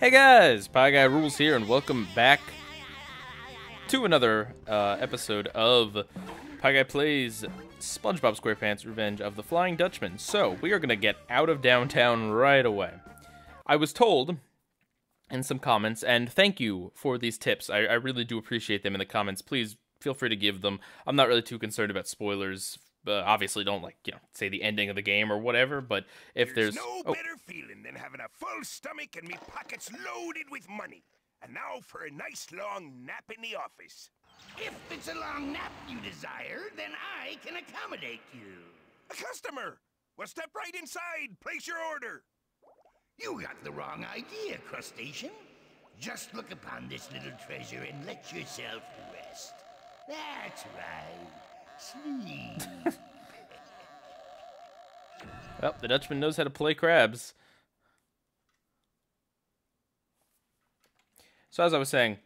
Hey guys, Pieguy Rules here, and welcome back to another episode of Pieguy Plays SpongeBob SquarePants Revenge of the Flying Dutchman. So, we are going to get out of downtown right away. I was told in some comments, and thank you for these tips. I really do appreciate them in the comments. Please feel free to give them. I'm not really too concerned about spoilers. Obviously, don't say the ending of the game or whatever. But if there's no better feeling than having a full stomach and me pockets loaded with money. And now for a nice long nap in the office. If it's a long nap you desire, then I can accommodate you. A customer. Well, step right inside. Place your order. You got the wrong idea, crustacean. Just look upon this little treasure and let yourself rest. That's right. Sleep. Well, the Dutchman knows how to play crabs. So as I was saying,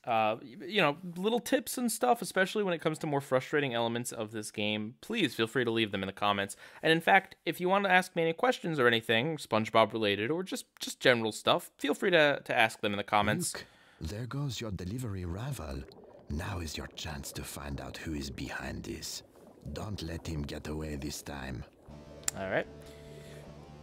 little tips and stuff, especially when it comes to more frustrating elements of this game, please feel free to leave them in the comments. And in fact, if you want to ask me any questions or anything, SpongeBob related, or just general stuff, feel free to ask them in the comments. Look, there goes your delivery rival. Now is your chance to find out who is behind this. Don't let him get away this time. All right.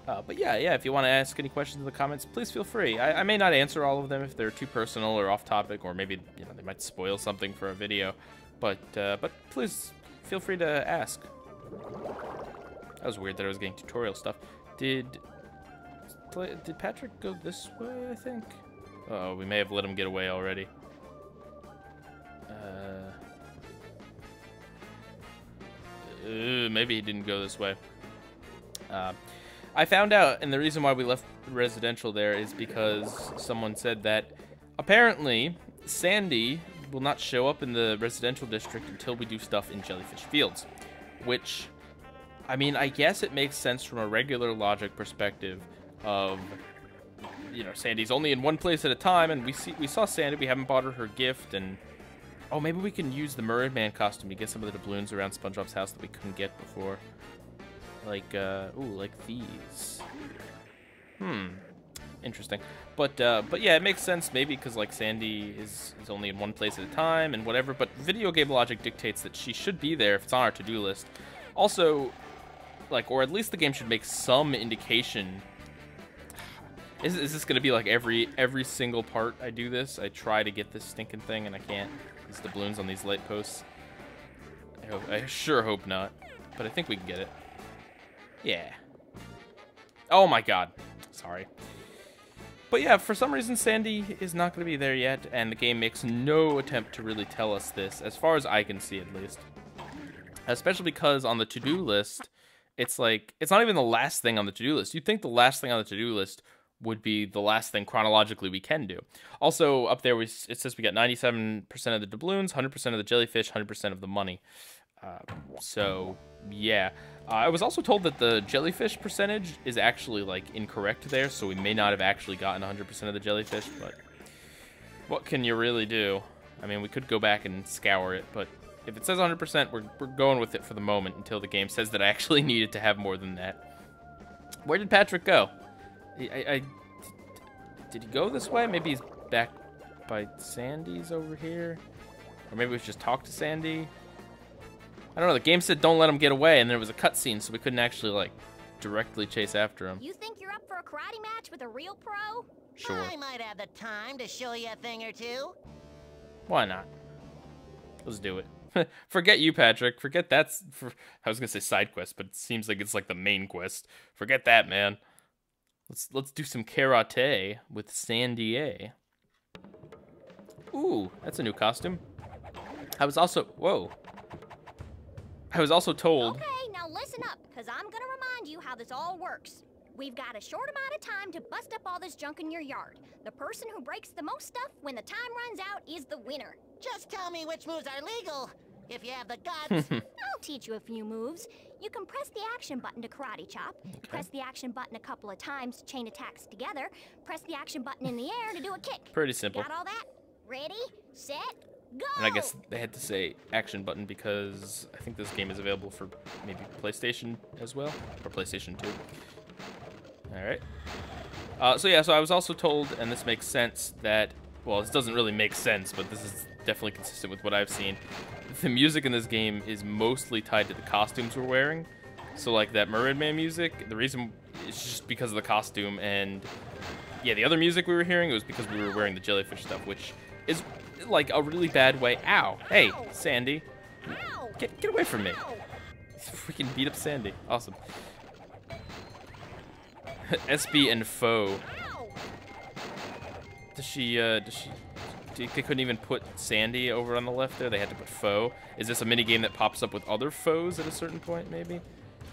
But yeah, if you want to ask any questions in the comments, please feel free. I may not answer all of them if they're too personal or off topic, or maybe they might spoil something for a video. But please feel free to ask. That was weird that I was getting tutorial stuff. Did Patrick go this way? I think. Oh, we may have let him get away already. Maybe he didn't go this way. I found out, and the reason why we left residential there is because someone said that apparently Sandy will not show up in the residential district until we do stuff in Jellyfish Fields. Which, I mean, I guess it makes sense from a regular logic perspective of, Sandy's only in one place at a time, and we saw Sandy, we haven't bought her gift, and oh, maybe we can use the Merman costume to get some of the doubloons around SpongeBob's house that we couldn't get before. Like, like these. Interesting. But yeah, it makes sense maybe because, like, Sandy is only in one place at a time and whatever, but video game logic dictates that she should be there if it's on our to-do list. Also, like, or at least the game should make some indication. Is this going to be like every single part I do this? I try to get this stinking thing and I can't. These doubloons on these light posts. I sure hope not, but I think we can get it. Yeah. Oh my god. Sorry. But yeah, for some reason Sandy is not going to be there yet, and the game makes no attempt to really tell us this, as far as I can see at least. Especially because on the to-do list, it's like, it's not even the last thing on the to-do list. You'd think the last thing on the to-do list would be the last thing chronologically we can do. Also, up there, it says we got 97% of the doubloons, 100% of the jellyfish, 100% of the money. So, yeah. I was also told that the jellyfish percentage is actually, like, incorrect there, so we may not have actually gotten 100% of the jellyfish, but what can you really do? I mean, we could go back and scour it, but if it says 100%, we're going with it for the moment until the game says that I actually needed to have more than that. Where did Patrick go? Did he go this way? Maybe he's back by Sandy's over here? Or maybe we should just talk to Sandy? I don't know, the game said don't let him get away, and there was a cutscene, so we couldn't actually, like, directly chase after him. You think you're up for a karate match with a real pro? Sure. I might have the time to show you a thing or two. Why not? Let's do it. Forget you, Patrick. Forget that's... I was gonna say side quest, but it seems like it's like the main quest. Forget that, man. Let's do some karate with Sandy A. Ooh, that's a new costume. I was also... Whoa. I was also told... Okay, now listen up, because I'm going to remind you how this all works. We've got a short amount of time to bust up all this junk in your yard. The person who breaks the most stuff when the time runs out is the winner. Just tell me which moves are legal, if you have the guts. I'll teach you a few moves. You can press the action button to karate chop, press the action button a couple of times to chain attacks together, press the action button in the air to do a kick. Pretty simple. Got all that? Ready, set, go! And I guess they had to say action button because I think this game is available for maybe PlayStation as well, or PlayStation 2. All right. So yeah, so I was also told, and this makes sense, that, well, this doesn't really make sense, but this is definitely consistent with what I've seen. The music in this game is mostly tied to the costumes we're wearing. So like that Mermaid Man music, the reason is just because of the costume, and yeah, the other music we were hearing, it was because we were wearing the jellyfish stuff, which is like a really bad way. Ow! Hey, Sandy. Get away from me. Freaking beat up Sandy. Awesome. SB and Foe. They couldn't even put Sandy over on the left there. They had to put Foe. Is this a mini game that pops up with other foes at a certain point, maybe?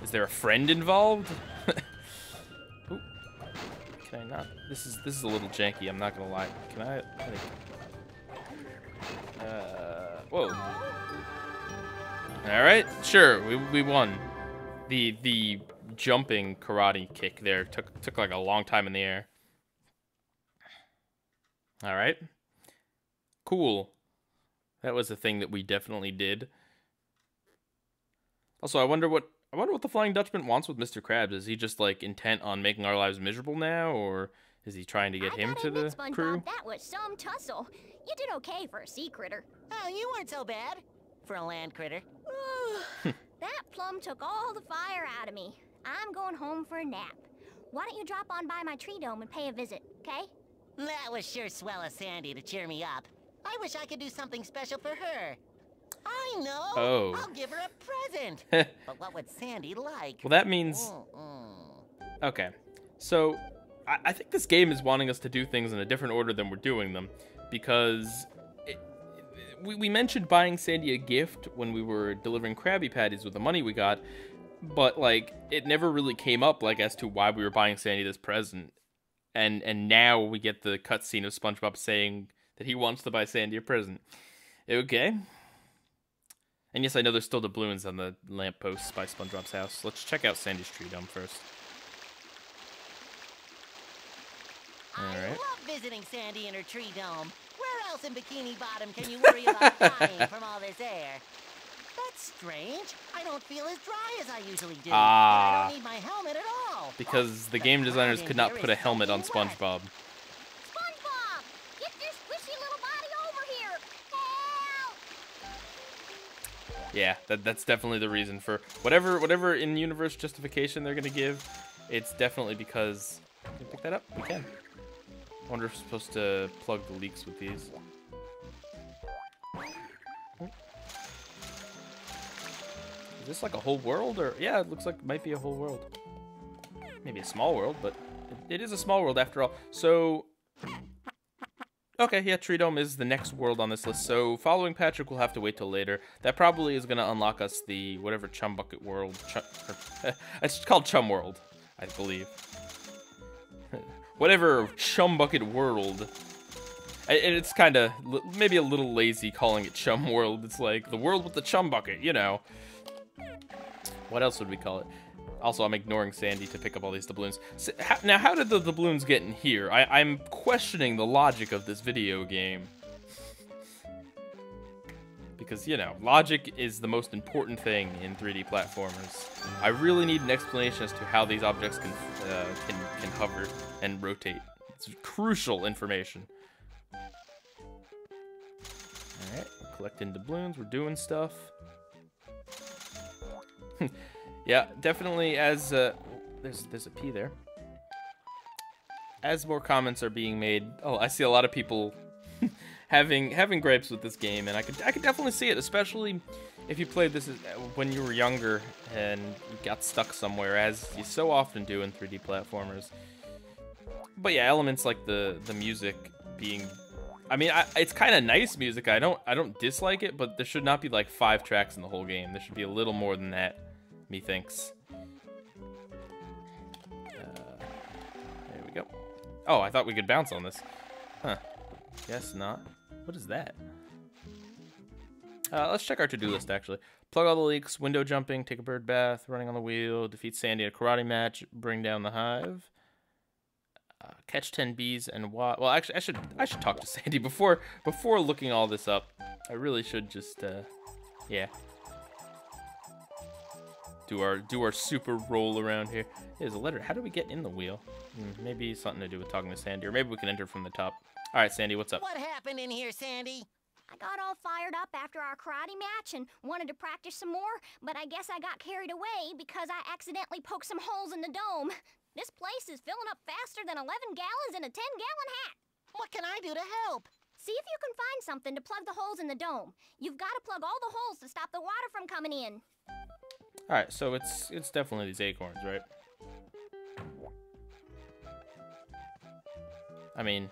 Is there a friend involved? Ooh. Can I not? This is a little janky, I'm not gonna lie. Can I whoa. Alright, sure, we won. The jumping karate kick there took like a long time in the air. Alright. Cool. That was a thing that we definitely did. Also, I wonder what the Flying Dutchman wants with Mr. Krabs. Is he just like intent on making our lives miserable now, or is he trying to get him to the crew? That was some tussle. You did okay for a sea critter. Oh, you weren't so bad for a land critter. That plum took all the fire out of me. I'm going home for a nap. Why don't you drop on by my Treedome and pay a visit, okay? That was sure swell of Sandy to cheer me up. I wish I could do something special for her. I know. Oh. I'll give her a present. But what would Sandy like? Well, that means... Okay. So, I think this game is wanting us to do things in a different order than we're doing them. Because we mentioned buying Sandy a gift when we were delivering Krabby Patties with the money we got. But, like, it never really came up, like, as to why we were buying Sandy this present. And now we get the cutscene of SpongeBob saying that he wants to buy Sandy a present. Okay. And yes, I know there's still doubloons on the lampposts by SpongeBob's house. Let's check out Sandy's Treedome first. I love visiting Sandy in her Treedome. Where else in Bikini Bottom can you worry about dying from all this air? That's strange. I don't feel as dry as I usually do. I don't need my helmet at all. Because the game designers could not put a helmet on SpongeBob. SpongeBob! Get your squishy little body over here! Help! Yeah, that's definitely the reason for whatever in-universe justification they're gonna give. It's definitely because... Can we pick that up? We can. I wonder if we're supposed to plug the leaks with these. Is this like a whole world, or yeah, it looks like it might be a whole world. Maybe a small world, but it is a small world after all. So, okay, yeah, Treedome is the next world on this list. So, following Patrick, we'll have to wait till later. That probably is gonna unlock us the whatever Chum Bucket World. It's called Chum World, I believe. Whatever Chum Bucket World. And it's kind of maybe a little lazy calling it Chum World. It's like the world with the Chum Bucket, you know. What else would we call it? Also, I'm ignoring Sandy to pick up all these doubloons. So, now, how did the doubloons get in here? I'm questioning the logic of this video game. Because, you know, logic is the most important thing in 3D platformers. I really need an explanation as to how these objects can hover and rotate. It's crucial information. Alright, we're collecting doubloons, we're doing stuff. Yeah, definitely as there's a P there. As more comments are being made, oh, I see a lot of people having gripes with this game, and I could definitely see it, especially if you played this when you were younger and you got stuck somewhere, as you so often do in 3D platformers. But yeah, elements like the music being, I mean, it's kind of nice music. I don't dislike it, but there should not be like 5 tracks in the whole game. There should be a little more than that, methinks. There we go. Oh, I thought we could bounce on this. Huh. Guess not. What is that? Let's check our to-do list, actually. Plug all the leaks, window jumping, take a bird bath, running on the wheel, defeat Sandy at a karate match, bring down the hive. Catch 10 bees and well, actually, I should talk to Sandy before looking all this up. I really should just, yeah. Do our super roll around here. There's a letter. How do we get in the wheel? Maybe something to do with talking to Sandy, or maybe we can enter from the top. All right, Sandy, what's up? What happened in here, Sandy? I got all fired up after our karate match and wanted to practice some more, but I guess I got carried away because I accidentally poked some holes in the dome. This place is filling up faster than 11 gallons in a 10-gallon hat. What can I do to help? See if you can find something to plug the holes in the dome. You've got to plug all the holes to stop the water from coming in. All right, so it's definitely these acorns, right? I mean,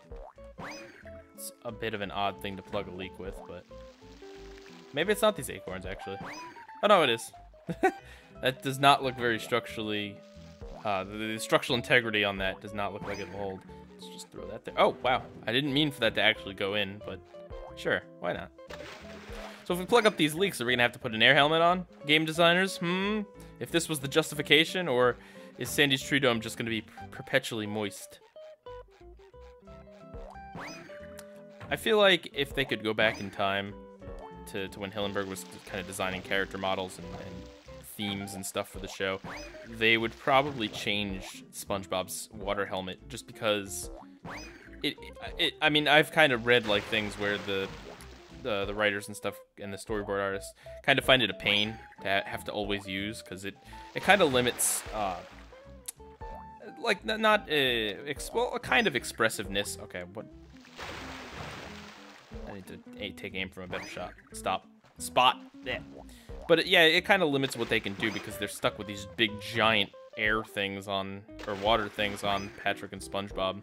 it's a bit of an odd thing to plug a leak with, but maybe it's not these acorns, actually. Oh, no, it is. That does not look very structurally... the structural integrity on that does not look like it'll hold. Let's just throw that there. Oh, wow. I didn't mean for that to actually go in, but sure, why not? So if we plug up these leaks, are we going to have to put an air helmet on, game designers? If this was the justification, or is Sandy's Treedome just going to be perpetually moist? I feel like if they could go back in time to when Hillenburg was kind of designing character models and themes and stuff for the show, they would probably change SpongeBob's water helmet just because I mean, I've kind of read like things where the writers and stuff and the storyboard artists kind of find it a pain to have to always use, because it kind of limits like well, a kind of expressiveness. Okay, what? I need to take aim from a better shot. Spot. Yeah. But yeah, it kind of limits what they can do because they're stuck with these big giant air things on, or water things on Patrick and SpongeBob.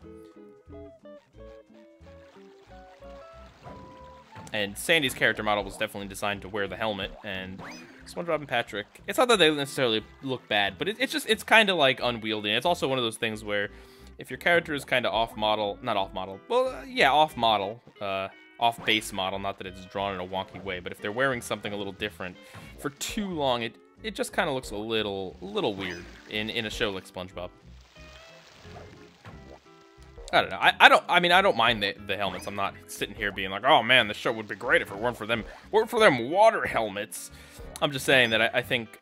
And Sandy's character model was definitely designed to wear the helmet, and SpongeBob and Patrick, it's not that they necessarily look bad, but it's kind of like unwieldy. And it's also one of those things where if your character is kind of off-model, not off-model, well, yeah, off-model, off-base model, not that it's drawn in a wonky way, but if they're wearing something a little different for too long, it just kind of looks a little weird in a show like SpongeBob. I don't know. I don't mind the helmets. I'm not sitting here being like, oh man, the show would be great if it weren't for them water helmets. I'm just saying that I think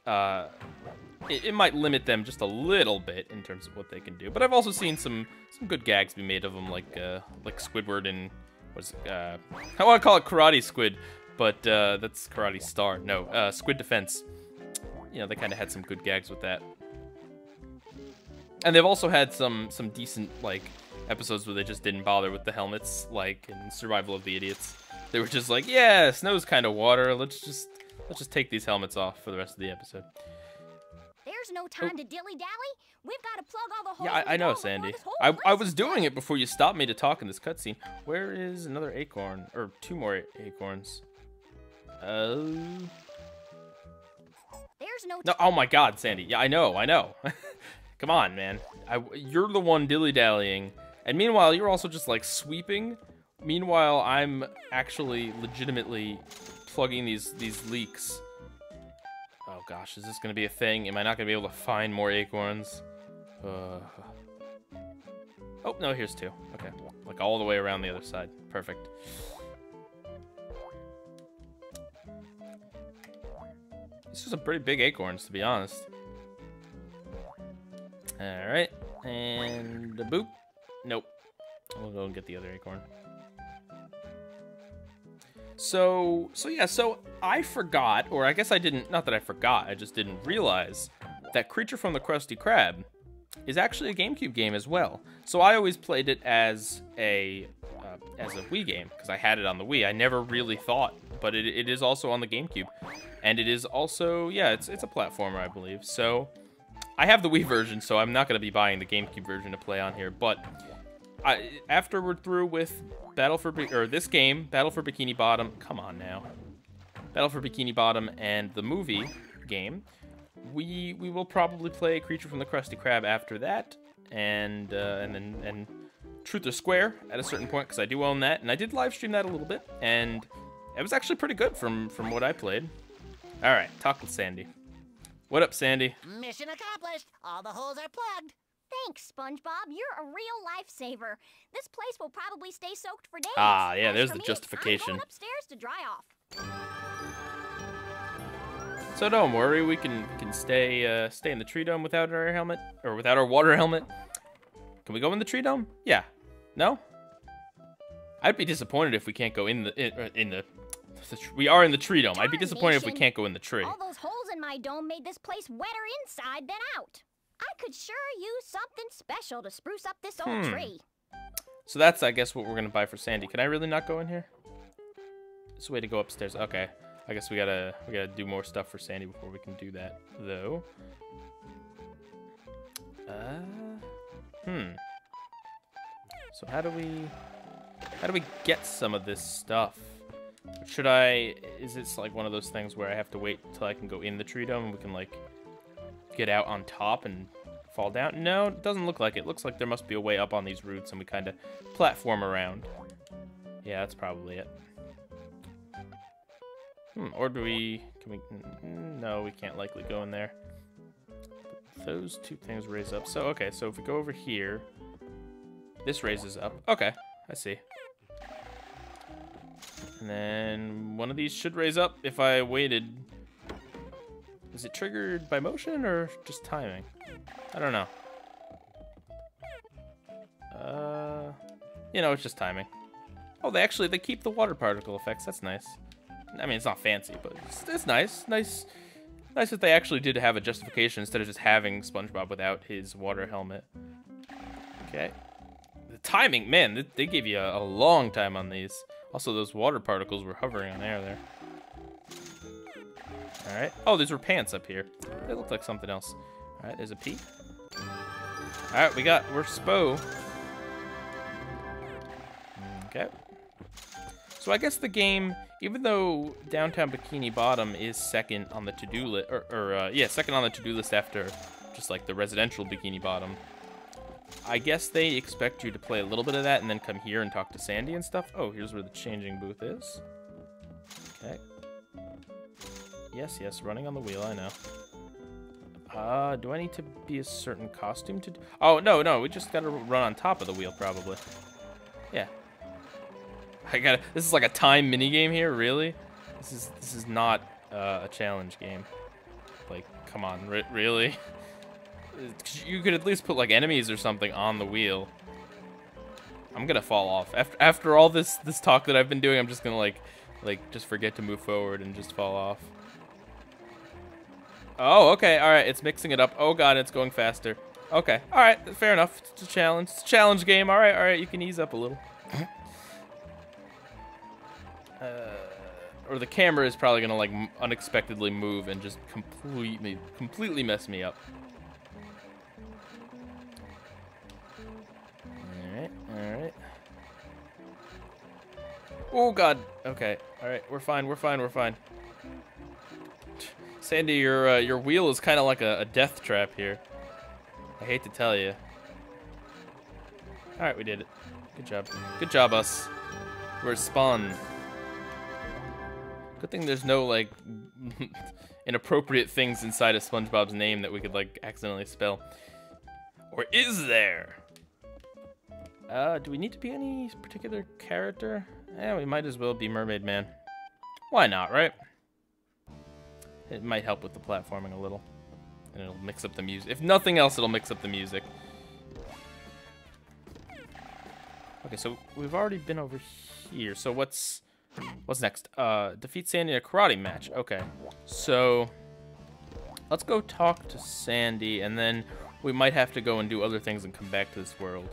it might limit them just a little bit in terms of what they can do. But I've also seen some good gags be made of them, like Squidward and I want to call it Karate Squid, but that's Karate Star. No, Squid Defense. You know, they kind of had some good gags with that. And they've also had some decent, like, episodes where they just didn't bother with the helmets, like in Survival of the Idiots. They were just like, yeah, snow's kind of water. Let's just take these helmets off for the rest of the episode. There's no time to dilly-dally. We've got to plug all the holes. Yeah, I know, Sandy. I was doing it before you stopped me to talk in this cutscene. Where is another acorn? Or two more acorns? There's no. Oh my God, Sandy. Yeah, I know. Come on, man. You're the one dilly-dallying. And meanwhile, you're also just, like, sweeping. Meanwhile, I'm actually legitimately plugging these leaks. Oh, gosh. Is this going to be a thing? Am I not going to be able to find more acorns? Oh, no, here's two. Okay. Like, all the way around the other side. Perfect. These are some pretty big acorns, to be honest. Alright. And a boop. Nope. We'll go and get the other acorn. So I forgot, or I guess I didn't, not that I forgot, I just didn't realize that Creature from the Krusty Krab is actually a GameCube game as well. So I always played it as a Wii game, because I had it on the Wii. I never really thought, but it is also on the GameCube. And it is also, yeah, it's a platformer, I believe. So I have the Wii version, so I'm not going to be buying the GameCube version to play on here, but after we're through with this game, Battle for Bikini Bottom, come on now, Battle for Bikini Bottom and the movie game, we will probably play Creature from the Krusty Krab after that, and then Truth or Square at a certain point, because I do own that, and I did live stream that a little bit, and it was actually pretty good from what I played. All right, talk with Sandy. What up, Sandy? Mission accomplished. All the holes are plugged. Thanks, SpongeBob. You're a real lifesaver. This place will probably stay soaked for days. Ah, yeah, there's for the me, justification. I'm going upstairs to dry off. So don't worry, we can stay in the Treedome without our helmet, or without our water helmet. Can we go in the Treedome? Yeah. No? I'd be disappointed if we can't go in the we are in the Treedome. I'd be disappointed if we can't go in the tree. All those holes in my dome made this place wetter inside than out. I could sure use something special to spruce up this old tree. So that's, I guess, what we're gonna buy for Sandy. Can I really not go in here? There's a way to go upstairs. Okay. I guess we gotta do more stuff for Sandy before we can do that, though. So how do we get some of this stuff? Should I? Is this like one of those things where I have to wait till I can go in the Treedome and we can like get out on top and fall down? No, it doesn't look like it. It looks like there must be a way up on these roots and we kind of platform around. Yeah, that's probably it. Or do we? Can we? No, we can't likely go in there. But those two things raise up. So okay, so if we go over here, this raises up. Okay, I see. And then one of these should raise up if I waited. Is it triggered by motion or just timing? I don't know. You know, it's just timing. Oh, they keep the water particle effects. That's nice. I mean, it's not fancy, but it's nice. Nice that they actually did have a justification instead of just having SpongeBob without his water helmet. Okay. The timing, man, they gave you a long time on these. Also, those water particles were hovering on air there. Alright. Oh, these were pants up here. They look like something else. Alright, there's a peak. Alright, we're Spo. Okay. So I guess the game, even though Downtown Bikini Bottom is second on the to-do list, second on the to-do list after just like the residential Bikini Bottom, I guess they expect you to play a little bit of that and then come here and talk to Sandy and stuff. Oh, here's where the changing booth is. Okay. Yes, running on the wheel, I know. Do I need to be a certain costume to do? Oh, no, we just gotta run on top of the wheel, probably. Yeah. This is like a time minigame here, really? This is not a challenge game. Like, come on, really? You could at least put like enemies or something on the wheel. I'm gonna fall off after all this talk that I've been doing. I'm just gonna like just forget to move forward and just fall off. Oh, okay, all right. It's mixing it up. Oh god, it's going faster. Okay, all right, fair enough. It's a challenge. It's a challenge game. All right. You can ease up a little. Or the camera is probably gonna like unexpectedly move and just completely mess me up. Alright. Oh god. Okay. Alright, we're fine. Sandy, your wheel is kind of like a death trap here. I hate to tell you. Alright, we did it. Good job, us. We're spawn. Good thing there's no like inappropriate things inside of SpongeBob's name that we could like accidentally spell. Or is there? Do we need to be any particular character? Yeah, we might as well be Mermaid Man. Why not, right? It might help with the platforming a little. And it'll mix up the music. If nothing else, it'll mix up the music. Okay, so we've already been over here. So what's next? Defeat Sandy in a karate match. Okay, so let's go talk to Sandy, and then we might have to go and do other things and come back to this world.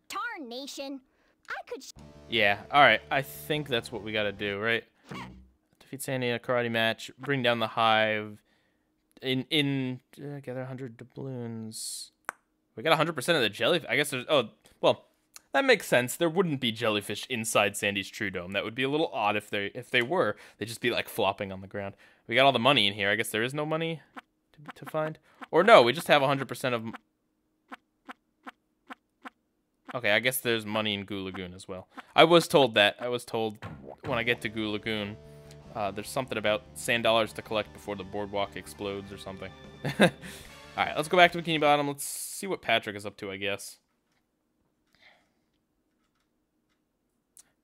Tarnation. I could. Yeah. All right. I think that's what we got to do, right? Defeat Sandy in a karate match. Bring down the hive. Gather 100 doubloons. We got 100% of the jellyfish. I guess there's. Oh, well, that makes sense. There wouldn't be jellyfish inside Sandy's Treedome. That would be a little odd if they were. They'd just be like flopping on the ground. We got all the money in here. I guess there is no money to find. Or no, we just have 100% of. Okay, I guess there's money in Goo Lagoon as well. I was told that. I was told when I get to Goo Lagoon, there's something about sand dollars to collect before the boardwalk explodes or something. Alright, let's go back to Bikini Bottom. Let's see what Patrick is up to, I guess.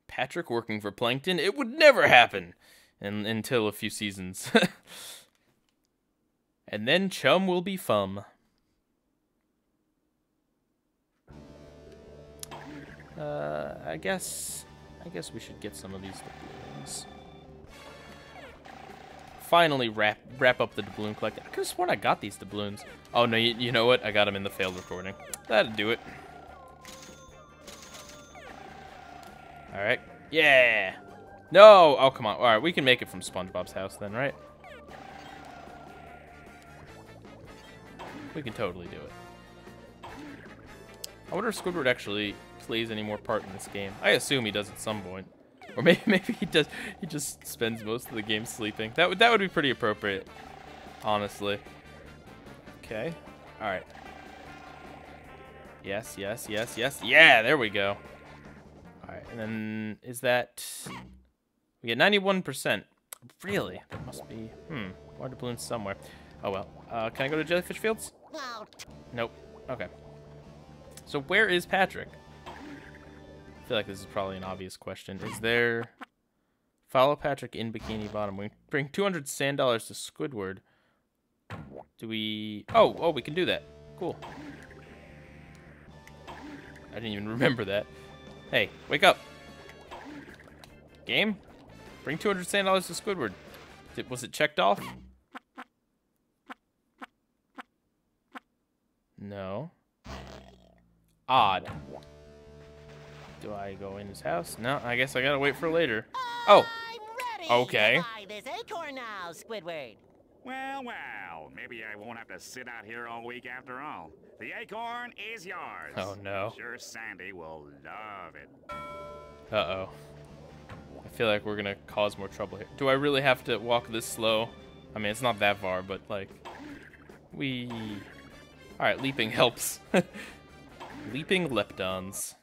Patrick working for Plankton? It would never happen until a few seasons. And then Chum will be fum. I guess we should get some of these doubloons. Finally wrap up the doubloon collecting. I could have sworn I got these doubloons. Oh no, you know what? I got them in the failed recording. That'd do it. All right. Yeah. No. Oh come on. All right, we can make it from SpongeBob's house then, right? We can totally do it. I wonder if Squidward actually plays any more part in this game. I assume he does at some point. Or maybe he does. He just spends most of the game sleeping. That would be pretty appropriate, honestly. Okay. All right. Yes, yes, yes, yes. Yeah, there we go. All right, and then is that we get 91%? Really? That must be water balloons somewhere. Oh well. Can I go to Jellyfish Fields? Nope. Okay. So where is Patrick? I feel like this is probably an obvious question. Is there... Follow Patrick in Bikini Bottom. We bring 200 sand dollars to Squidward. Do we... Oh, we can do that. Cool. I didn't even remember that. Hey, wake up. Game? Bring 200 sand dollars to Squidward. Was it checked off? No. Odd. Do I go in his house? No, I guess I gotta wait for later. Oh. I'm ready Okay. to buy this acorn now, Squidward. Well, maybe I won't have to sit out here all week after all. The acorn is yours. Oh, no. Sure Sandy will love it. Uh-oh. I feel like we're gonna cause more trouble here. Do I really have to walk this slow? I mean, it's not that far, but, like... Alright, leaping helps. Leaping leptons.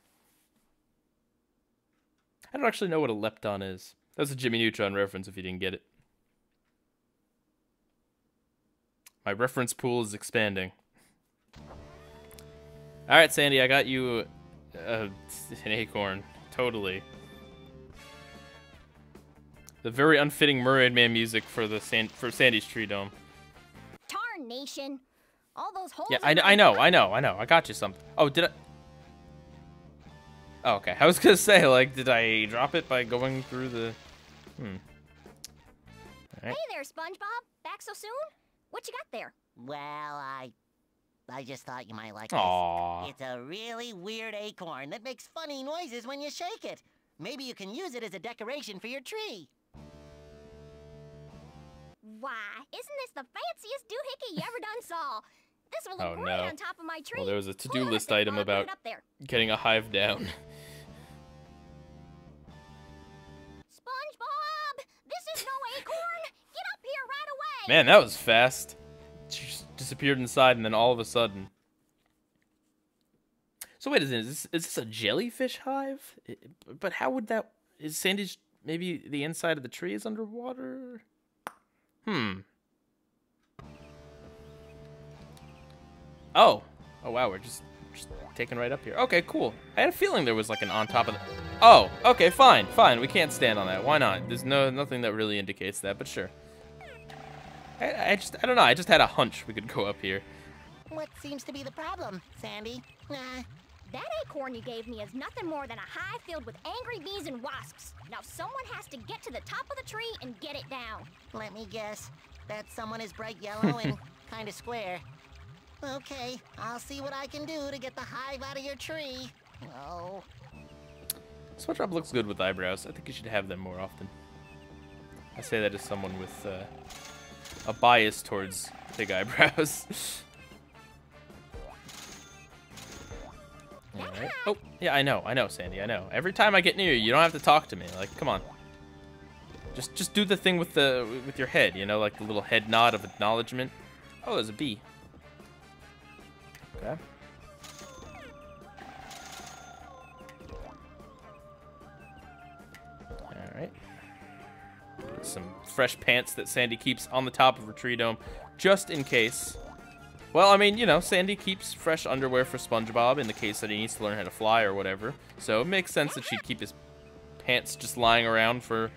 I don't actually know what a lepton is. That's a Jimmy Neutron reference if you didn't get it. My reference pool is expanding. Alright, Sandy, I got you an acorn. Totally. The very unfitting Mermaid Man music for Sandy's Treedome. Tarnation. All those holes. Yeah, I know. I got you something. Oh, did I? Oh, okay. I was gonna say, like, did I drop it by going through the... All right. Hey there, SpongeBob. Back so soon? What you got there? Well, I just thought you might like Aww. this. It's a really weird acorn that makes funny noises when you shake it. Maybe you can use it as a decoration for your tree. Why, isn't this the fanciest doohickey you ever done saw? This will look Oh, great no. on top of my tree. Well, there was a to-do Hold on list sec, item while I put about it up there. getting a hive down. SpongeBob, this is no acorn. Get up here right away. Man, that was fast. She just disappeared inside, and then all of a sudden... So wait, is this a jellyfish hive? But how would that... Is Sandy's... Maybe the inside of the tree is underwater? Oh wow, we're just taking right up here. Okay, cool. I had a feeling there was like an on top of the... Oh, okay, fine. We can't stand on that. Why not? There's nothing that really indicates that, but sure. I don't know. I just had a hunch we could go up here. What seems to be the problem, Sandy? That acorn you gave me is nothing more than a hive filled with angry bees and wasps. Now someone has to get to the top of the tree and get it down. Let me guess. That someone is bright yellow and kind of square. Okay, I'll see what I can do to get the hive out of your tree. Oh. SpongeBob looks good with eyebrows. I think you should have them more often. I say that as someone with a bias towards big eyebrows. All right. Oh, yeah, I know, Sandy, I know. Every time I get near you don't have to talk to me. Like, come on. Just do the thing with your head, you know, like the little head nod of acknowledgement. Oh, there's a bee. Okay. Alright. Some fresh pants that Sandy keeps on the top of her Treedome, just in case. Well, I mean, you know, Sandy keeps fresh underwear for SpongeBob in the case that he needs to learn how to fly or whatever. So it makes sense that she'd keep his pants just lying around for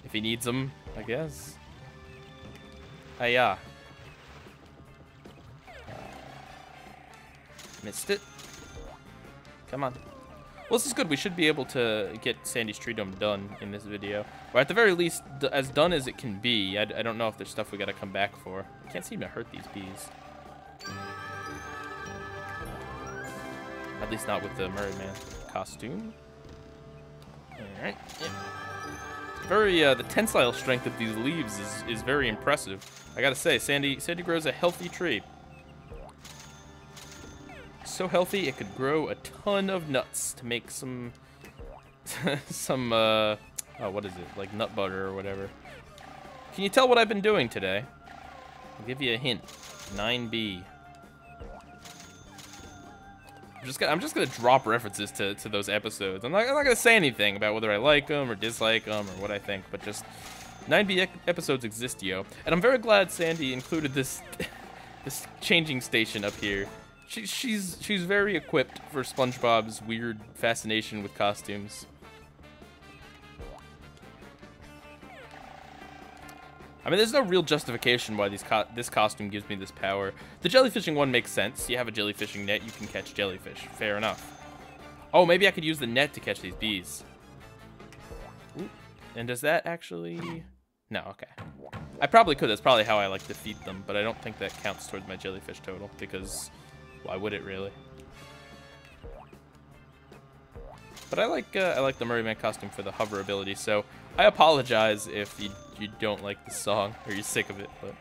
if he needs them, I guess. Hiya. Missed it. Come on. Well, this is good. We should be able to get Sandy's Treedome done in this video. Or at the very least, as done as it can be. I don't know if there's stuff we gotta come back for. I can't seem to hurt these bees. At least not with the Merman costume. Alright. Yeah. Very, the tensile strength of these leaves is very impressive. I gotta say, Sandy grows a healthy tree. So healthy, it could grow a ton of nuts to make some, oh, what is it? Like nut butter or whatever. Can you tell what I've been doing today? I'll give you a hint. 9B. I'm just gonna drop references to those episodes. I'm not gonna say anything about whether I like them or dislike them or what I think, but just 9B episodes exist, yo. And I'm very glad Sandy included this this changing station up here. She's very equipped for SpongeBob's weird fascination with costumes. I mean, there's no real justification why this costume gives me this power. The jellyfishing one makes sense. You have a jellyfishing net, you can catch jellyfish. Fair enough. Oh, maybe I could use the net to catch these bees. Ooh. And does that actually... No, okay. I probably could. That's probably how I, like, defeat them. But I don't think that counts towards my jellyfish total. Because why would it, really? But I like the Merryman costume for the hover ability, so I apologize if you don't like the song or you're sick of it. But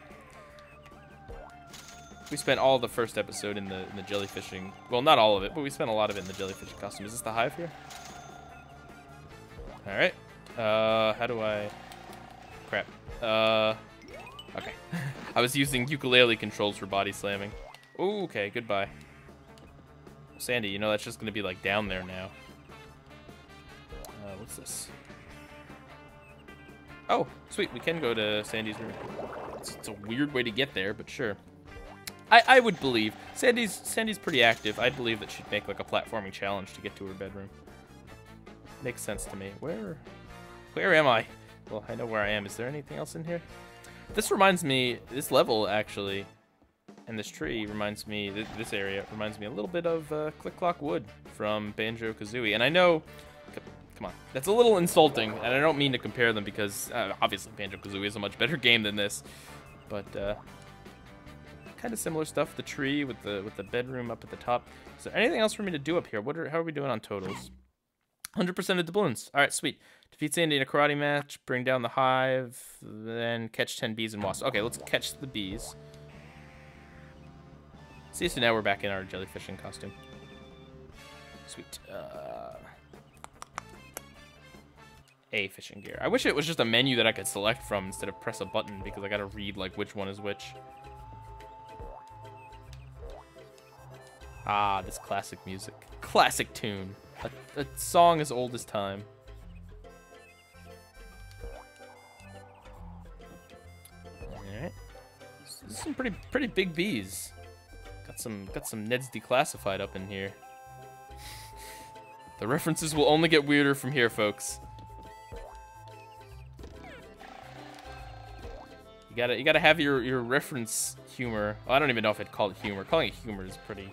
we spent all the first episode in the jellyfishing. Well, not all of it, but we spent a lot of it in the jellyfishing costume. Is this the hive here? All right. How do I? Crap. Okay. I was using ukulele controls for body slamming. Ooh, okay. Goodbye. Sandy, you know that's just gonna be like down there now. What's this? Oh, sweet. We can go to Sandy's room. It's a weird way to get there, but sure. I would believe. Sandy's pretty active. I'd believe that she'd make like a platforming challenge to get to her bedroom. Makes sense to me. Where am I? Well, I know where I am. Is there anything else in here? This reminds me, this level actually, and this tree reminds me, this area reminds me a little bit of Click Clock Wood from Banjo-Kazooie. And I know... Come on. That's a little insulting, and I don't mean to compare them because obviously Banjo-Kazooie is a much better game than this. But kind of similar stuff. The tree with the bedroom up at the top. Is there anything else for me to do up here? How are we doing on totals? 100% of doubloons. All right, sweet. Defeat Sandy in a karate match. Bring down the hive. Then catch 10 bees and wasps. Okay, let's catch the bees. See, so now we're back in our jellyfishing costume. Sweet. A fishing gear. I wish it was just a menu that I could select from instead of press a button because I gotta read like which one is which. Ah, this classic music. Classic tune. A song as old as time. Alright. This is some pretty big bees. Got some Neds Declassified up in here. The references will only get weirder from here, folks. You gotta have your reference humor. Well, I don't even know if I'd call it humor. Calling it humor is pretty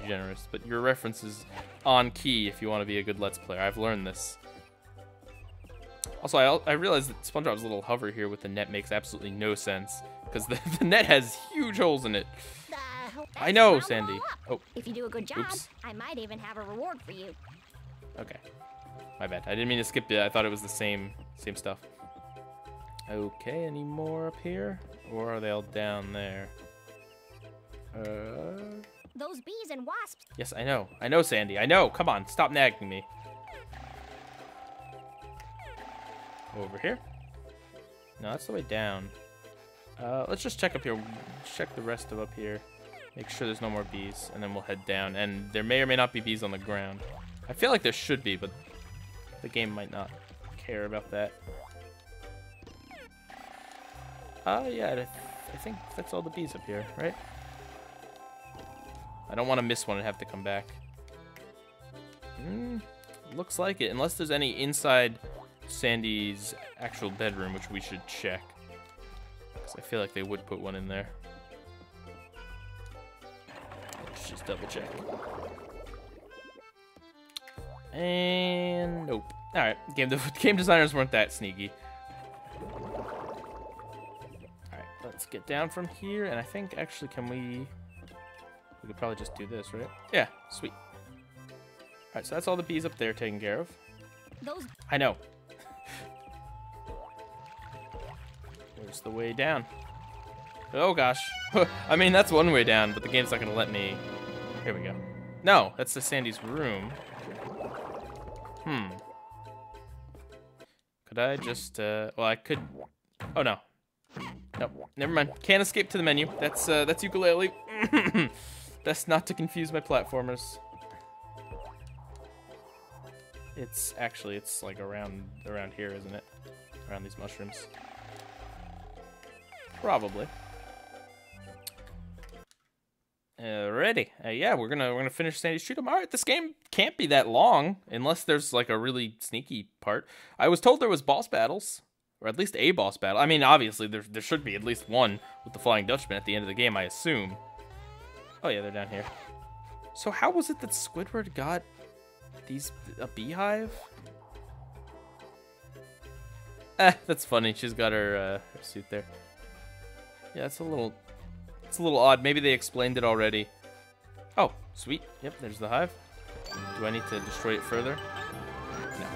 generous, but your reference is on key if you want to be a good Let's Player. I've learned this. Also, I realized that SpongeBob's little hover here with the net makes absolutely no sense because the net has huge holes in it. I know, Sandy. Oh, if you do a good job, oops. I might even have a reward for you. Okay, my bad. I didn't mean to skip it. I thought it was the same stuff. Okay, any more up here? Or are they all down there? Those bees and wasps. Yes, I know. I know, Sandy. I know. Come on, stop nagging me. Over here? No, that's the way down. Let's just check up here. Check the rest of up here. Make sure there's no more bees, and then we'll head down. And there may or may not be bees on the ground. I feel like there should be, but the game might not care about that. Yeah, I think that's all the bees up here, right? I don't want to miss one and have to come back. Looks like it, unless there's any inside Sandy's actual bedroom, which we should check. Because I feel like they would put one in there. Let's just double check. And nope. All right, game designers weren't that sneaky. All right, let's get down from here, and I think actually we could probably just do this, right? Yeah, sweet. All right, so that's all the bees up there taken care of. I know. There's the way down. Oh gosh. I mean, that's one way down, but the game's not gonna let me. Here we go. No, that's the Sandy's room. Could I just, well, I could. Oh no. Nope, never mind. Can't escape to the menu. That's ukulele. That's not to confuse my platformers. It's like around here, isn't it? Around these mushrooms. Probably. Alrighty. Yeah, we're gonna finish Sandy's Treedome. All right, this game can't be that long unless there's like a really sneaky part. I was told there was boss battles, or at least a boss battle. I mean, obviously there should be at least one with the Flying Dutchman at the end of the game, I assume. Oh yeah, they're down here. So how was it that Squidward got a beehive? That's funny. She's got her suit there. Yeah, it's a little odd. Maybe they explained it already. Oh, sweet. Yep, there's the hive. Do I need to destroy it further? No.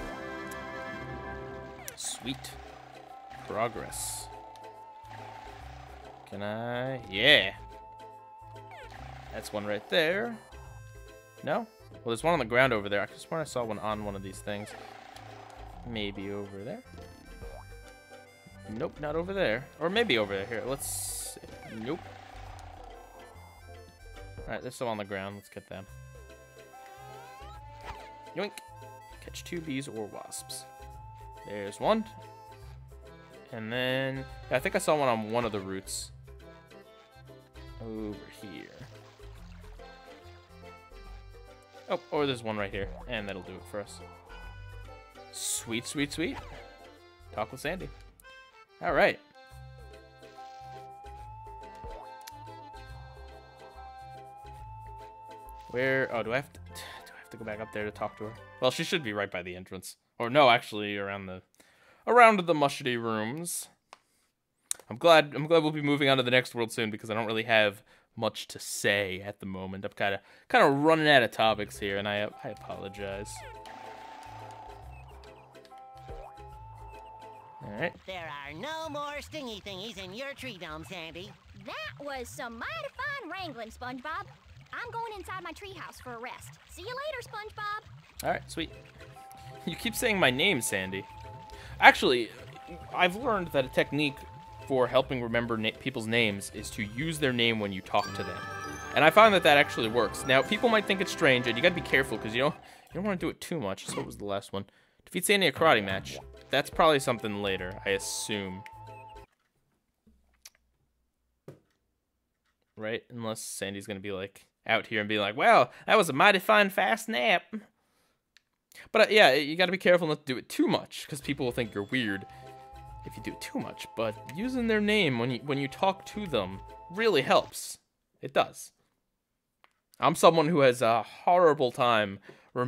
Sweet. Progress. Can I? Yeah. That's one right there. No? Well, there's one on the ground over there. I just swear I saw one on one of these things. Maybe over there. Nope, not over there. Or maybe over there. Here, let's see. Nope. Alright, they're still on the ground. Let's get them. Yoink. Catch 2 bees or wasps. There's one. And then, I think I saw one on one of the roots. Over here. Oh, or there's one right here. And that'll do it for us. Sweet, sweet, sweet. Talk with Sandy. All right. Where? Oh, do I have to go back up there to talk to her? Well, she should be right by the entrance. Or no, actually, around the mushy rooms. I'm glad we'll be moving on to the next world soon because I don't really have much to say at the moment. I'm kind of running out of topics here, and I apologize. Alright. There are no more stingy thingies in your Treedome, Sandy. That was some mighty fine wrangling, SpongeBob. I'm going inside my treehouse for a rest. See you later, SpongeBob. Alright, sweet. You keep saying my name, Sandy. Actually, I've learned that a technique for helping remember people's names is to use their name when you talk to them. And I found that actually works. Now, people might think it's strange, and you gotta be careful, because you don't want to do it too much. So what was the last one? Defeat Sandy in a karate match. That's probably something later, I assume. Right? Unless Sandy's gonna be like out here and be like, "Well, that was a mighty fine fast nap." But yeah, you gotta be careful not to do it too much, because people will think you're weird if you do it too much. But using their name when you talk to them really helps. It does. I'm someone who has a horrible time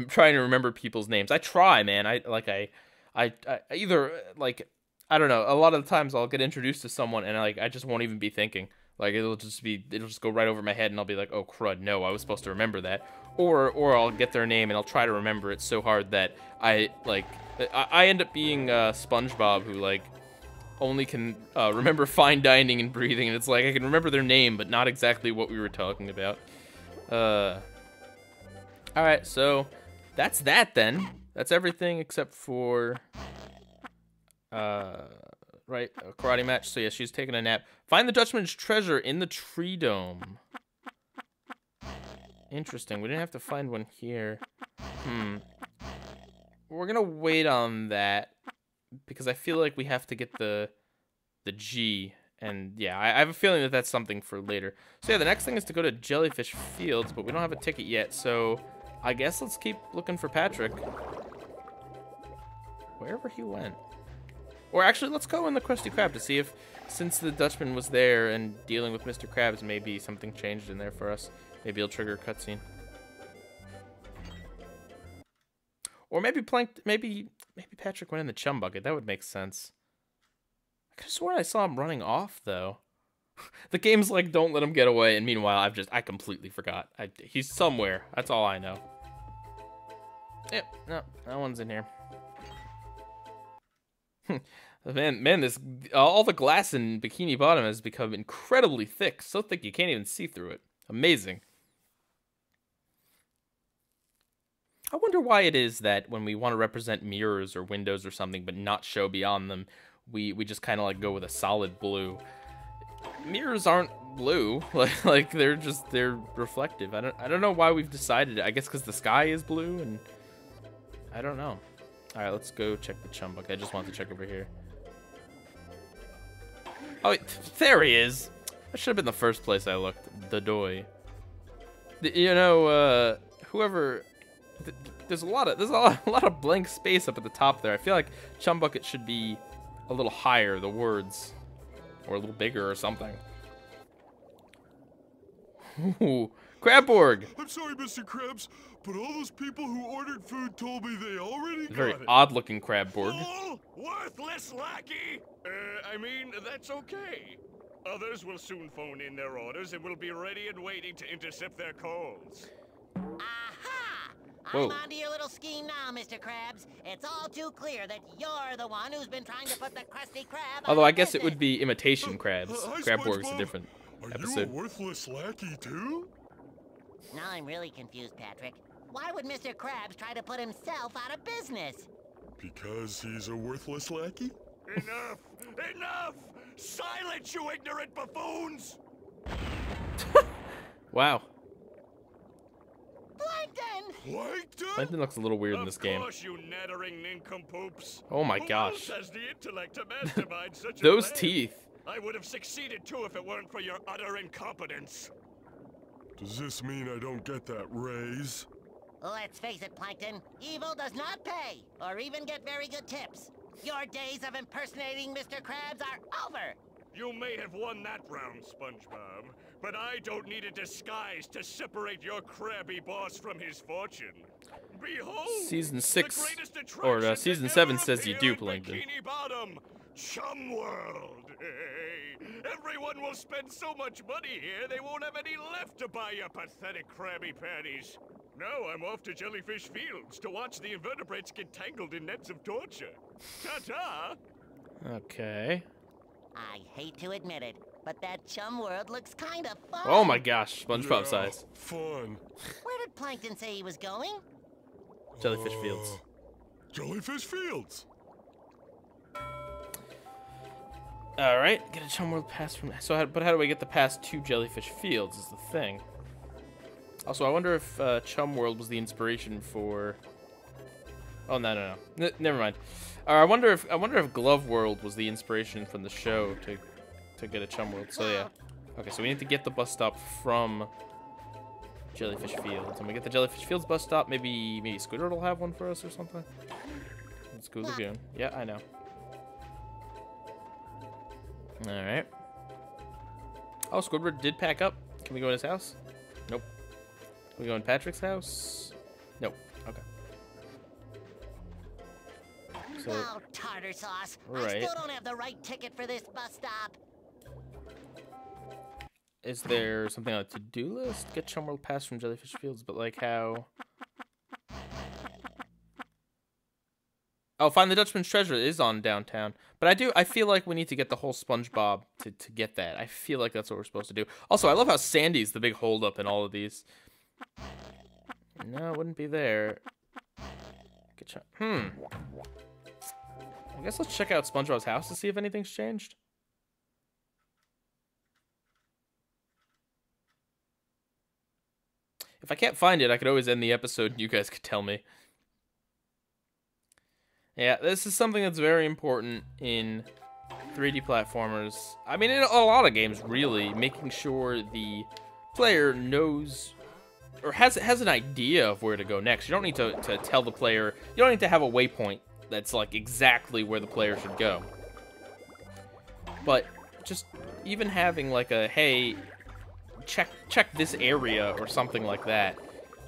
trying to remember people's names. I try, man. I either, like, I don't know, a lot of the times I'll get introduced to someone and I just won't even be thinking. Like, it'll just go right over my head and I'll be like, oh crud, no, I was supposed to remember that. Or I'll get their name and I'll try to remember it so hard that I end up being SpongeBob, who like only can remember fine dining and breathing, and it's like I can remember their name but not exactly what we were talking about. Alright, so that's that then. That's everything except for right, a karate match. So yeah, she's taking a nap. Find the Dutchman's treasure in the Treedome. Interesting. We didn't have to find one here. We're gonna wait on that because I feel like we have to get the G. And yeah, I have a feeling that that's something for later. So yeah, the next thing is to go to Jellyfish Fields, but we don't have a ticket yet. So I guess let's keep looking for Patrick. Wherever he went. Or actually, let's go in the Krusty Krab to see if, since the Dutchman was there and dealing with Mr. Krabs, maybe something changed in there for us. Maybe it'll trigger a cutscene. Or maybe maybe Patrick went in the chum bucket. That would make sense. I could have sworn I saw him running off, though. The game's like, don't let him get away, and meanwhile, I completely forgot. He's somewhere. That's all I know. Yep, no, that one's in here. Man, this all the glass in Bikini Bottom has become incredibly thick. So thick you can't even see through it. Amazing. I wonder why it is that when we want to represent mirrors or windows or something, but not show beyond them, we just kind of like go with a solid blue. Mirrors aren't blue, like they're reflective. I don't know why we've decided it. I guess because the sky is blue, and I don't know. All right, let's go check the chum bucket. I just want to check over here. Oh, there he is. That should have been the first place I looked. The doy. You know, whoever. There's a lot of blank space up at the top there. I feel like chum bucket should be a little higher, the words, or a little bigger or something. Ooh, Crabborg. I'm sorry, Mr. Krabs, but all those people who ordered food told me they already got it. Very odd-looking Crabborg. Fool! Worthless lackey! I mean, that's okay. Others will soon phone in their orders and will be ready and waiting to intercept their calls. Aha! Whoa. I'm onto your little scheme now, Mr. Krabs. It's all too clear that you're the one who's been trying to put the Krusty Krab Although on I guess it business. would be imitation crabs. Hi, Crabborg's a SpongeBob. different Are episode. you a worthless lackey, too? Now I'm really confused, Patrick. Why would Mr. Krabs try to put himself out of business? Because he's a worthless lackey? Enough! Enough! Silence, you ignorant buffoons! Wow. Plankton! Plankton? Plankton looks a little weird in this game. Of course, you nattering nincompoops. Oh my Who gosh. else has the intellect to mastermind such a Those plan? teeth. I would have succeeded too if it weren't for your utter incompetence. Does this mean I don't get that raise? Let's face it, Plankton. Evil does not pay, or even get very good tips. Your days of impersonating Mr. Krabs are over. You may have won that round, SpongeBob, but I don't need a disguise to separate your crabby boss from his fortune. Behold, Season 6, the greatest or attraction Season to 7 ever says you appear do, in Plankton. Bikini Bottom, Chum World. Hey, everyone will spend so much money here they won't have any left to buy your pathetic Krabby Patties. Now I'm off to Jellyfish Fields to watch the invertebrates get tangled in nets of torture. Ta-ta! Okay. I hate to admit it, but that Chum World looks kind of fun. Oh my gosh, SpongeBob size. Fun. Where did Plankton say he was going? Jellyfish Fields. Jellyfish Fields. All right, get a Chum World pass from. But how do I get the pass to Jellyfish Fields? Is the thing. Also, I wonder if Chum World was the inspiration for. Oh no. Never mind. I wonder if Glove World was the inspiration from the show to get a Chum World. So yeah. Okay, so we need to get the bus stop from Jellyfish Fields. When we get the Jellyfish Fields bus stop, maybe Squidward will have one for us or something. Let's go Lagoon. Yeah, I know. All right. Oh, Squidward did pack up. Can we go in his house? Nope. Can we go in Patrick's house? Nope. Okay. So, Oh, tartar sauce. I right. still don't have the right ticket for this bus stop. is there something on the to-do list? Get Chum World Pass from Jellyfish Fields, but like how? Oh, find the Dutchman's treasure is on downtown. But I feel like we need to get the whole SpongeBob to get that. I feel like that's what we're supposed to do. Also, I love how Sandy's the big holdup in all of these. No, it wouldn't be there. I guess let's check out SpongeBob's house to see if anything's changed. If I can't find it, I could always end the episode and you guys could tell me. Yeah, this is something that's very important in 3D platformers. I mean, in a lot of games, really, making sure the player knows or has an idea of where to go next. You don't need to tell the player. You don't need to have a waypoint that's like exactly where the player should go. But just even having like a, hey, check this area or something like that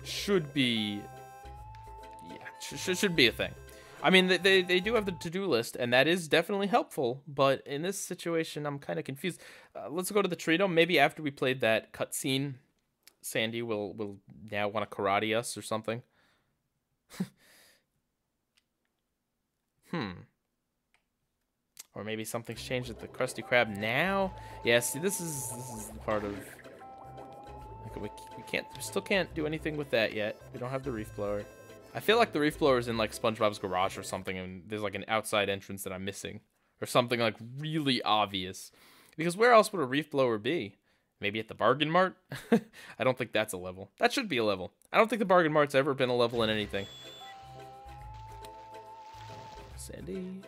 should be, yeah, Should be a thing. I mean, they do have the to-do list, and that is definitely helpful, but in this situation, I'm kind of confused. Let's go to the Treedome. Maybe after we played that cutscene, Sandy will now want to karate us or something. Or maybe something's changed at the Krusty Krab now? Yeah, see, this is the part of... Like, we still can't do anything with that yet. We don't have the reef blower. I feel like the reef blower is in, like, SpongeBob's garage or something, and there's, like, an outside entrance that I'm missing. Or something, like, really obvious. Because where else would a reef blower be? Maybe at the Bargain Mart? I don't think that's a level. That should be a level. I don't think the Bargain Mart's ever been a level in anything. Sandy...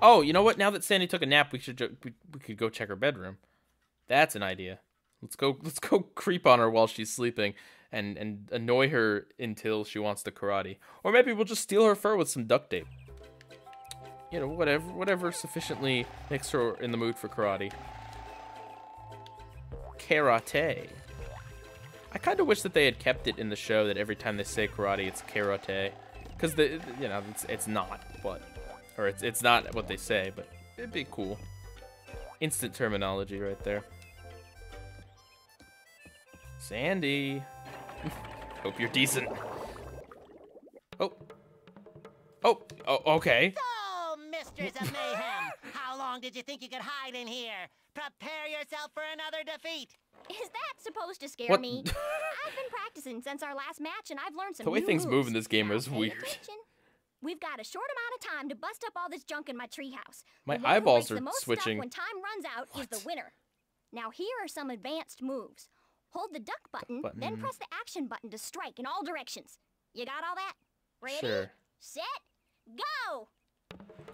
Oh, you know what? Now that Sandy took a nap, we could go check her bedroom. That's an idea. Let's go creep on her while she's sleeping and annoy her until she wants to karate. Or maybe we'll just steal her fur with some duct tape. You know, whatever sufficiently makes her in the mood for karate. Karate. I kind of wish that they had kept it in the show that every time they say karate, it's karate, because it's not, but. Or it's not what they say, but it'd be cool. Instant terminology right there. Sandy. Hope you're decent. Oh, okay. So, Mistress of Mayhem, how long did you think you could hide in here? Prepare yourself for another defeat. Is that supposed to scare me? I've been practicing since our last match, and I've learned some The way new things moves. move in this game Now, is pay weird. attention. We've got a short amount of time to bust up all this junk in my treehouse. My The one who eyeballs breaks are the most switching. Stuff when time runs out is the winner. Now here are some advanced moves. Hold the duck button, then press the action button to strike in all directions. You got all that? Ready? Sure. Set, go!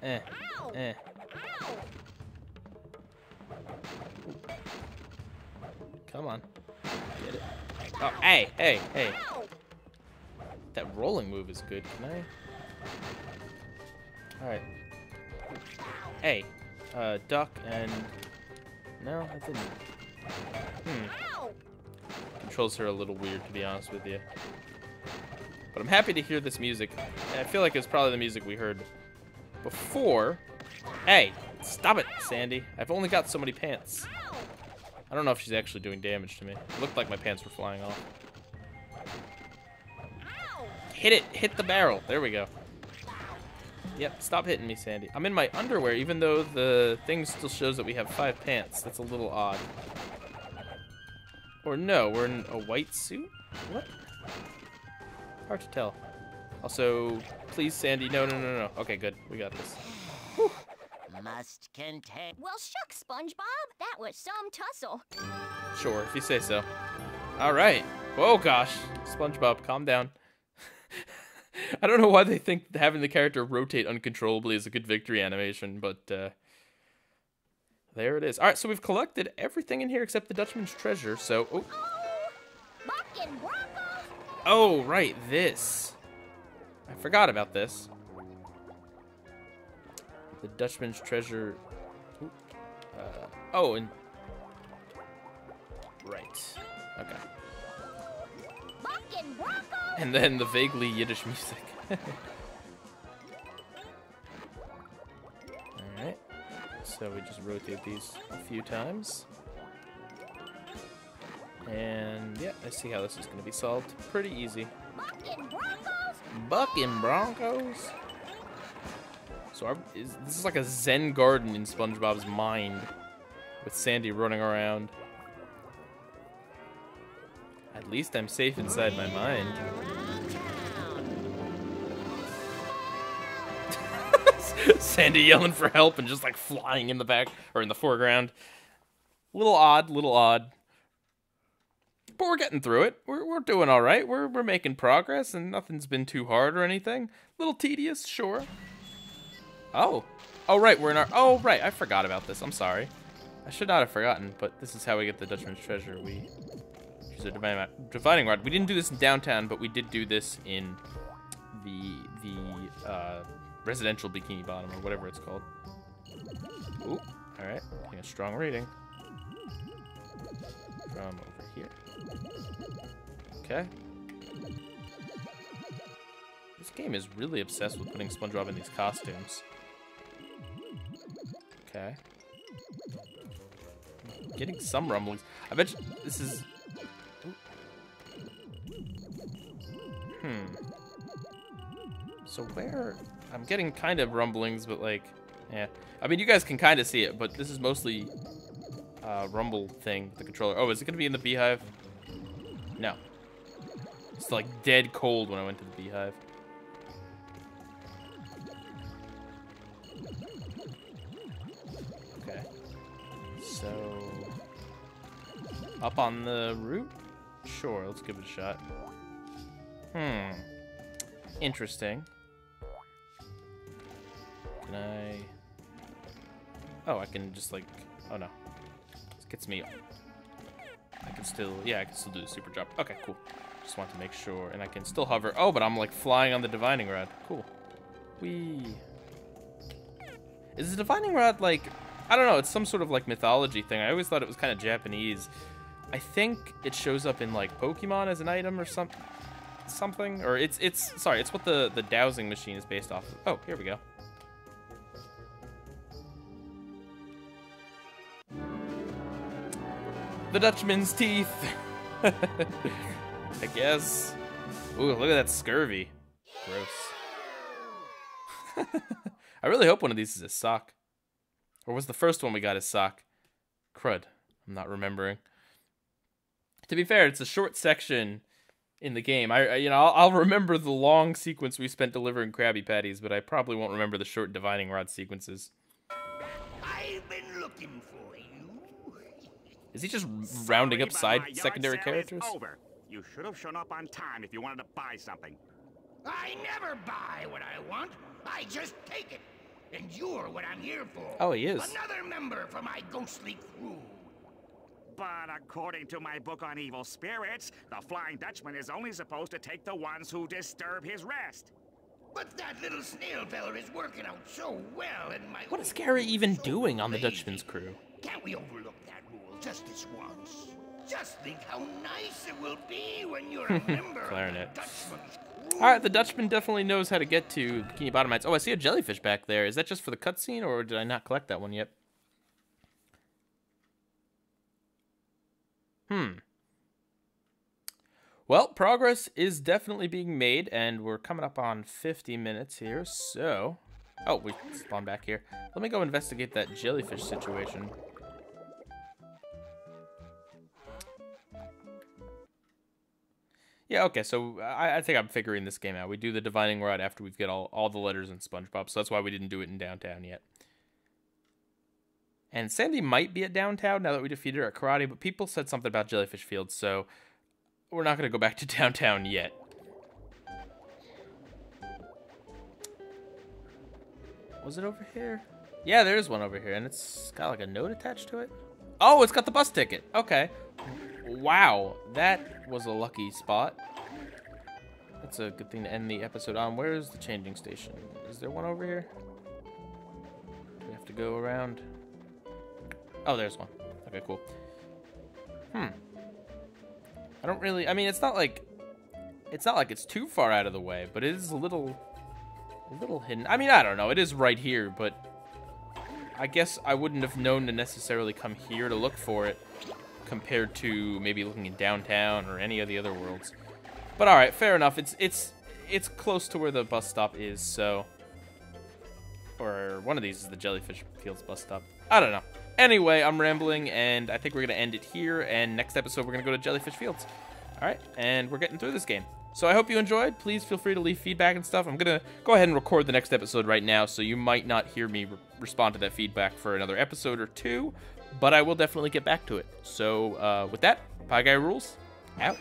Ow! Ow! Come on. Get it. Oh, hey. Ow! That rolling move is good. Can I? Alright. Hey. Duck and... No, that didn't. Ow! Controls her a little weird, to be honest with you. But I'm happy to hear this music. And I feel like it's probably the music we heard before. Hey! Stop it, Sandy. I've only got so many pants. Ow! I don't know if she's actually doing damage to me. It looked like my pants were flying off. Hit it! Hit the barrel! There we go. Yep, stop hitting me, Sandy. I'm in my underwear, even though the thing still shows that we have 5 pants. That's a little odd. Or no, we're in a white suit? What? Hard to tell. Also, please, Sandy. No. Okay, good. We got this. Whew. Must contain. Well, shucks, SpongeBob. That was some tussle. Sure, if you say so. All right. Oh, gosh. SpongeBob, calm down. I don't know why they think having the character rotate uncontrollably is a good victory animation, but there it is. All right, so we've collected everything in here except the Dutchman's treasure, so... Oh, Bucking Broncos! oh right, this. I forgot about this. The Dutchman's treasure... Ooh, oh, and... Right. Okay. Bucking Broncos! And then the vaguely Yiddish music. Alright. So we just rotate these a few times. And yeah, I see how this is going to be solved. Pretty easy. Bucking Broncos! Bucking Broncos! So this is like a Zen garden in SpongeBob's mind. With Sandy running around. At least I'm safe inside my mind. Sandy yelling for help and just like flying in the back or in the foreground. Little odd. But we're getting through it. We're doing all right. We're making progress and nothing's been too hard or anything. A little tedious, sure. Oh right, we're in our... Oh right, I forgot about this. I'm sorry. I should not have forgotten, but this is how we get the Dutchman's treasure. We use a divining rod. We didn't do this in downtown, but we did do this in the residential Bikini Bottom, or whatever it's called. Ooh, all right, getting a strong rating from over here. Okay. This game is really obsessed with putting SpongeBob in these costumes. Okay. Getting some rumblings. I bet you this is... So where... I'm getting kind of rumblings, but like... Yeah. I mean, you guys can kind of see it, but this is mostly... rumble thing, the controller. Oh, is it going to be in the beehive? No. It's like dead cold when I went to the beehive. Okay. So... Up on the root? Sure, let's give it a shot. Interesting. Can I... Oh, I can just like... Oh no. This gets me... I can still... Yeah, I can still do the super drop. Okay, cool. Just want to make sure. And I can still hover. Oh, but I'm like flying on the divining rod. Cool. Whee. Is the divining rod like... I don't know, it's some sort of like mythology thing. I always thought it was kind of Japanese. I think it shows up in like Pokemon as an item or something. Or it's sorry, it's what the dowsing machine is based off of. Oh, here we go. The Dutchman's teeth. I guess. Ooh, look at that scurvy. Gross. I really hope one of these is a sock. Or was the first one we got a sock? Crud. I'm not remembering. To be fair, it's a short section in the game. I'll remember the long sequence we spent delivering Krabby Patties, but I probably won't remember the short divining rod sequences. I've been looking for you. Is he just rounding up secondary characters? Over. You should have shown up on time if you wanted to buy something. I never buy what I want. I just take it. And you're what I'm here for. Oh, he is. Another member for my ghostly crew. But according to my book on evil spirits, the Flying Dutchman is only supposed to take the ones who disturb his rest. But that little snail feller is working out so well in my... What is Gary even doing on the Dutchman's crew? Can't we overlook that rule just this once? Just think how nice it will be when you're a member of the Dutchman's crew. Alright, the Dutchman definitely knows how to get to Bikini Bottomites. Oh, I see a jellyfish back there. Is that just for the cutscene, or did I not collect that one yet? Well, progress is definitely being made, and we're coming up on 50 minutes here, so... Oh, we spawned back here. Let me go investigate that jellyfish situation. Yeah, okay, so I think I'm figuring this game out. We do the divining rod after we've got all the letters in SpongeBob, so that's why we didn't do it in downtown yet. And Sandy might be at downtown now that we defeated her at karate, but people said something about Jellyfish Field, so we're not going to go back to downtown yet. Was it over here? Yeah, there's one over here, and it's got like a note attached to it. Oh, it's got the bus ticket. Okay. Wow, that was a lucky spot. That's a good thing to end the episode on. Where is the changing station? Is there one over here? Do we have to go around? Oh, there's one. Okay, cool. I don't really... I mean, it's not like it's too far out of the way, but it is a little hidden. I mean, I don't know. It is right here, but I guess I wouldn't have known to necessarily come here to look for it compared to maybe looking in downtown or any of the other worlds. But all right, fair enough. It's close to where the bus stop is, so... Or one of these is the Jellyfish Fields bus stop. I don't know. Anyway, I'm rambling, and I think we're going to end it here, and next episode we're going to go to Jellyfish Fields. All right, and we're getting through this game. So I hope you enjoyed. Please feel free to leave feedback and stuff. I'm going to go ahead and record the next episode right now, so you might not hear me respond to that feedback for another episode or two, but I will definitely get back to it. So with that, Pieguy rules, out.